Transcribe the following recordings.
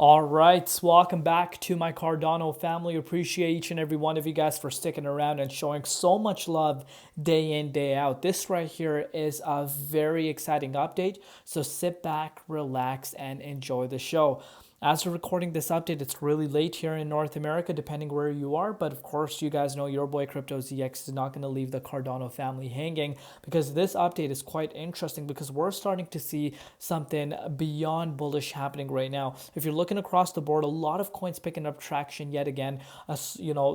All right, welcome back to my Cardano family. Appreciate each and every one of you guys for sticking around and showing so much love day in, day out. This right here is a very exciting update. So sit back, relax, and enjoy the show. As we're recording this update, it's really late here in North America, depending where you are. But of course, you guys know your boy Crypto ZX is not going to leave the Cardano family hanging because this update is quite interesting because we're starting to see something beyond bullish happening right now. If you're looking across the board, a lot of coins picking up traction yet again. The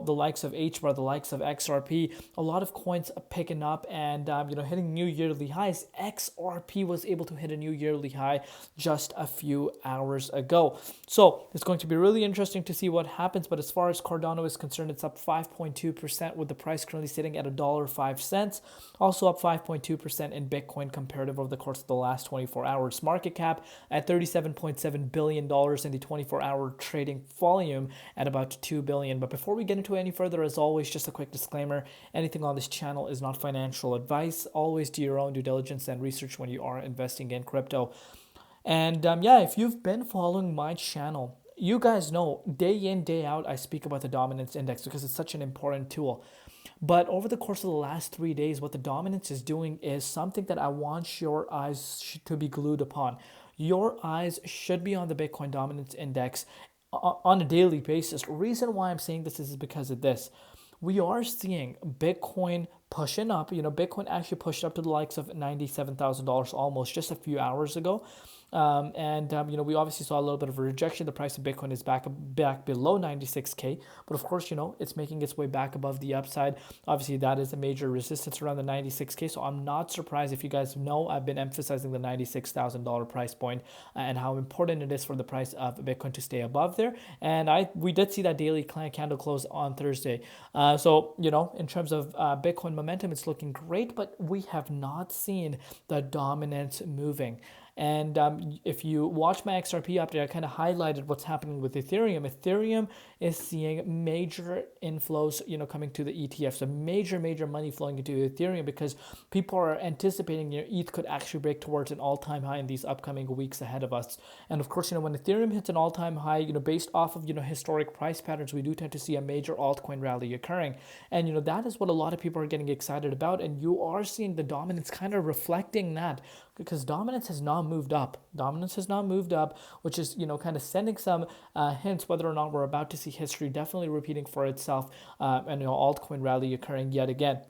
likes of HBAR, the likes of XRP, a lot of coins picking up and hitting new yearly highs. XRP was able to hit a new yearly high just a few hours ago. So it's going to be really interesting to see what happens. But as far as Cardano is concerned, it's up 5.2% with the price currently sitting at $1.05. Also up 5.2% in Bitcoin comparative over the course of the last 24 hours. Market cap at $37.7 billion in the 24-hour trading volume at about $2 billion. But before we get into any further, as always, just a quick disclaimer. Anything on this channel is not financial advice. Always do your own due diligence and research when you are investing in crypto. And if you've been following my channel, you guys know day in, day out, I speak about the dominance index because it's such an important tool. But over the course of the last 3 days, what the dominance is doing is something that I want your eyes to be glued upon. Your eyes should be on the Bitcoin dominance index on a daily basis. Reason why I'm saying this is because of this. We are seeing Bitcoin pushing up. Bitcoin actually pushed up to the likes of $97,000 almost just a few hours ago. We obviously saw a little bit of a rejection. The price of Bitcoin is back below 96K, but of course, it's making its way back above the upside. Obviously, that is a major resistance around the 96K. So I'm not surprised. If you guys know, I've been emphasizing the $96,000 price point and how important it is for the price of Bitcoin to stay above there. And we did see that daily candle close on Thursday. In terms of Bitcoin momentum, it's looking great, but we have not seen the dominance moving. And if you watch my XRP update, I kind of highlighted what's happening with Ethereum. Ethereum is seeing major inflows, coming to the ETF. So major money flowing into Ethereum because people are anticipating ETH could actually break towards an all-time high in these upcoming weeks ahead of us. And of course, when Ethereum hits an all-time high, based off of, historic price patterns, we do tend to see a major altcoin rally occurring. And, that is what a lot of people are getting excited about. And you are seeing the dominance kind of reflecting that because dominance has not moved up. Dominance has not moved up, which is, kind of sending some hints whether or not we're about to see history definitely repeating for itself and altcoin rally occurring yet again.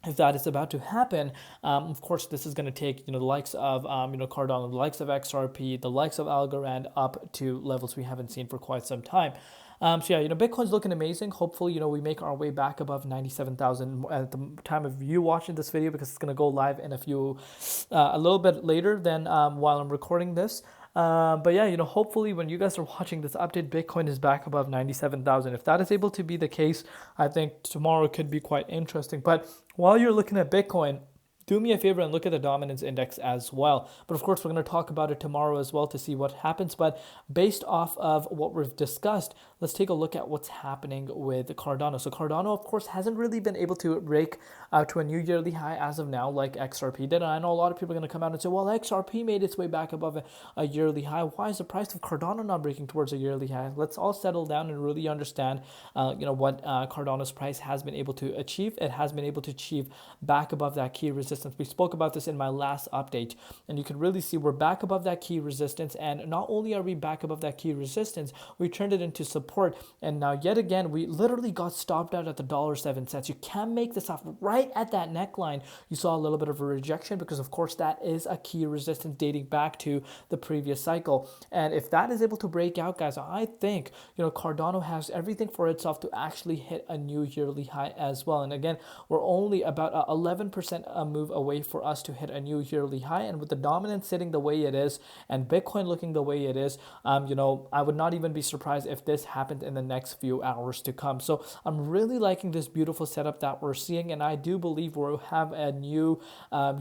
If that is about to happen, of course, this is going to take the likes of Cardano, the likes of XRP, the likes of Algorand up to levels we haven't seen for quite some time. Bitcoin's looking amazing. Hopefully, we make our way back above 97,000 at the time of you watching this video because it's going to go live in a little bit later than while I'm recording this. Hopefully when you guys are watching this update, Bitcoin is back above 97,000. If that is able to be the case, I think tomorrow could be quite interesting. But while you're looking at Bitcoin, do me a favor and look at the dominance index as well. But of course, we're going to talk about it tomorrow as well to see what happens. But based off of what we've discussed, let's take a look at what's happening with Cardano. So Cardano, of course, hasn't really been able to break out to a new yearly high as of now, like XRP did. And I know a lot of people are going to come out and say, well, XRP made its way back above a yearly high. Why is the price of Cardano not breaking towards a yearly high? Let's all settle down and really understand, what Cardano's price has been able to achieve. It has been able to achieve back above that key resistance. We spoke about this in my last update, and you can really see we're back above that key resistance. And not only are we back above that key resistance, we turned it into support. And now yet again, we literally got stopped out at the $1.07. You can make this off right at that neckline. You saw a little bit of a rejection because of course that is a key resistance dating back to the previous cycle. And if that is able to break out, guys, I think, Cardano has everything for itself to actually hit a new yearly high as well. And again, we're only about 11% move away for us to hit a new yearly high. And with the dominance sitting the way it is and Bitcoin looking the way it is, I would not even be surprised if this happened in the next few hours to come. So I'm really liking this beautiful setup that we're seeing, and I do believe we'll have a new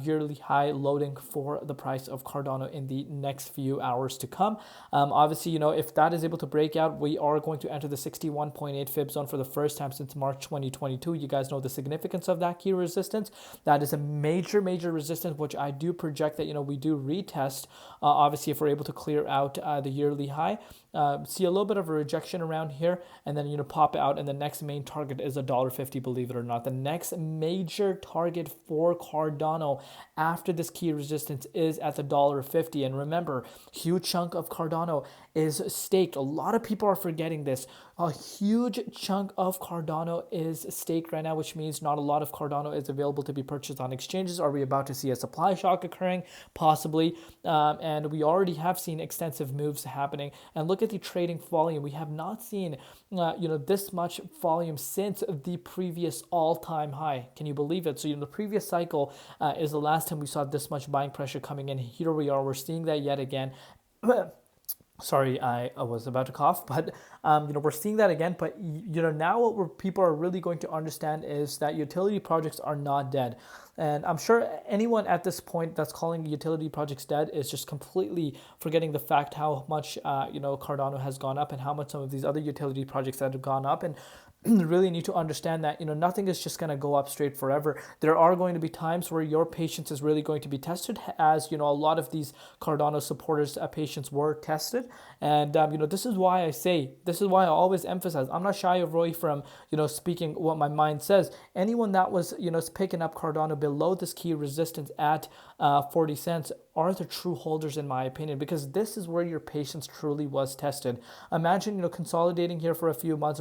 yearly high loading for the price of Cardano in the next few hours to come. Obviously, if that is able to break out, we are going to enter the 61.8 fib zone for the first time since March 2022. You guys know the significance of that key resistance. That is a major major resistance, which I do project that, we do retest, obviously, if we're able to clear out the yearly high. See a little bit of a rejection around here, and then, pop out, and the next main target is $1.50, believe it or not. The next major target for Cardano after this key resistance is at the $1.50. And remember, huge chunk of Cardano is staked. A lot of people are forgetting this. A huge chunk of Cardano is staked right now, which means not a lot of Cardano is available to be purchased on exchanges. Are we about to see a supply shock occurring? Possibly. And we already have seen extensive moves happening. And look at the trading volume. We have not seen this much volume since the previous all-time high. Can you believe it? So the previous cycle is the last time we saw this much buying pressure coming in. Here we are. We're seeing that yet again. Sorry, I was about to cough, but we're seeing that again. But now what people are really going to understand is that utility projects are not dead. And I'm sure anyone at this point that's calling utility projects dead is just completely forgetting the fact how much Cardano has gone up and how much some of these other utility projects that have gone up. And really need to understand that nothing is just going to go up straight forever. There are going to be times where your patience is really going to be tested, as a lot of these Cardano supporters' patience were tested. And this is why I always emphasize, I'm not shy of Roy from speaking what my mind says. Anyone that was picking up Cardano below this key resistance at 40 cents are the true holders, in my opinion, because this is where your patience truly was tested. Imagine consolidating here for a few months,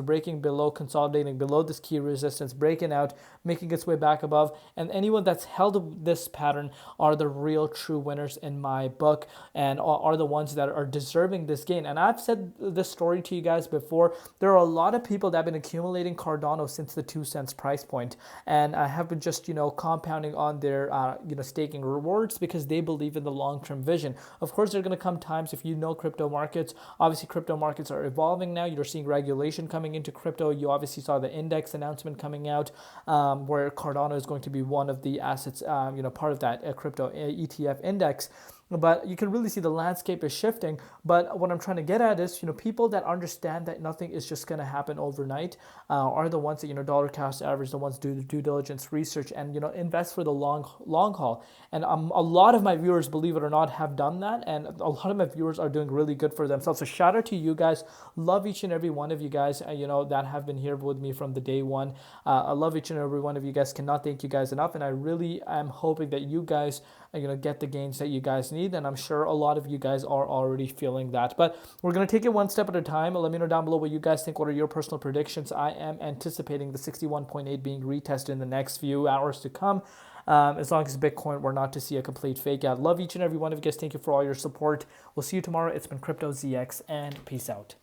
consolidating below this key resistance, breaking out, making its way back above, and anyone that's held this pattern are the real true winners in my book, and are the ones that are deserving this gain. And I've said this story to you guys before. There are a lot of people that have been accumulating Cardano since the 2 cents price point, and have been just compounding on their staking rewards because they believe in the long-term vision. Of course, there are going to come times, if crypto markets, obviously crypto markets are evolving now. You're seeing regulation coming into crypto. You obviously saw the index announcement coming out, where Cardano is going to be one of the assets, part of that crypto ETF index. But you can really see the landscape is shifting. But what I'm trying to get at is, people that understand that nothing is just going to happen overnight are the ones that, dollar cost average, the ones do the due diligence research and, invest for the long haul. And a lot of my viewers, believe it or not, have done that. And a lot of my viewers are doing really good for themselves. So shout out to you guys. Love each and every one of you guys, that have been here with me from the day one. I love each and every one of you guys. Cannot thank you guys enough. And I really am hoping that you guys get the gains that you guys need, and I'm sure a lot of you guys are already feeling that. But we're going to take it one step at a time. Let me know down below what you guys think. What are your personal predictions? I am anticipating the 61.8 being retested in the next few hours to come, as long as Bitcoin were not to see a complete fake out. Love each and every one of you guys. Thank you for all your support. We'll see you tomorrow. It's been Crypto ZX, and peace out.